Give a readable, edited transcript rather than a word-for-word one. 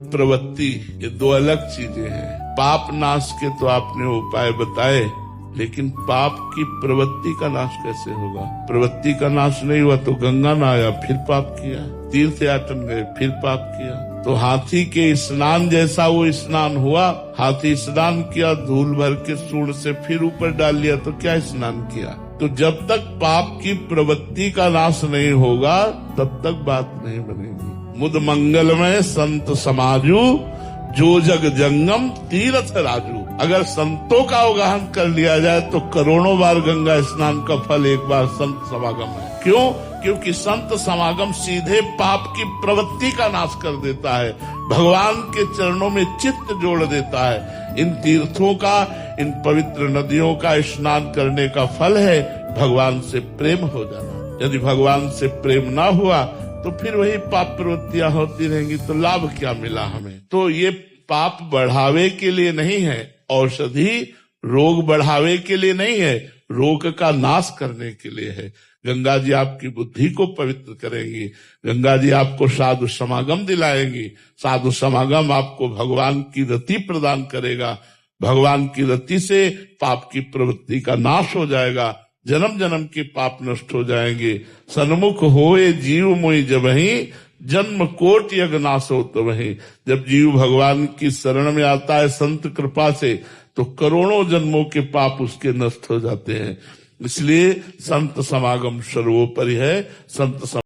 प्रवृत्ति, ये दो अलग चीजें हैं। पाप नाश के तो आपने उपाय बताए, लेकिन पाप की प्रवृत्ति का नाश कैसे होगा? प्रवृत्ति का नाश नहीं हुआ तो गंगा में आया, फिर पाप किया, तीर्थ याटन गए, फिर पाप किया। तो हाथी के स्नान जैसा वो स्नान हुआ। हाथी स्नान किया, धूल भर के सूंड से फिर ऊपर डाल लिया, तो क्या स्नान किया? तो जब तक पाप की प्रवृत्ति का नाश नहीं होगा तब तक बात नहीं बनेगी। मुद मंगलमय संत समाजू, जो जग जंगम तीर्थ राजू। अगर संतों का अवगाहन कर लिया जाए तो करोड़ों बार गंगा स्नान का फल एक बार संत समागम है। क्यों? क्योंकि संत समागम सीधे पाप की प्रवृत्ति का नाश कर देता है, भगवान के चरणों में चित्त जोड़ देता है। इन तीर्थों का, इन पवित्र नदियों का स्नान करने का फल है भगवान से प्रेम हो जाना। यदि भगवान से प्रेम ना हुआ तो फिर वही पाप प्रवृत्तियां होती रहेंगी, तो लाभ क्या मिला हमें? तो ये पाप बढ़ावे के लिए नहीं है, औषधि रोग बढ़ावे के लिए नहीं है, रोग का नाश करने के लिए है। गंगा जी आपकी बुद्धि को पवित्र करेंगी, गंगा जी आपको साधु समागम दिलाएंगी, साधु समागम आपको भगवान की रति प्रदान करेगा, भगवान की रति से पाप की प्रवृत्ति का नाश हो जाएगा, जन्म जन्म के पाप नष्ट हो जाएंगे। सन्मुख होए जीव मोहि जबहि, जन्म कोट यज्ञ नाशो तबहि। जब जीव भगवान की शरण में आता है संत कृपा से, तो करोड़ों जन्मों के पाप उसके नष्ट हो जाते हैं। इसलिए संत समागम सर्वोपरि है। संत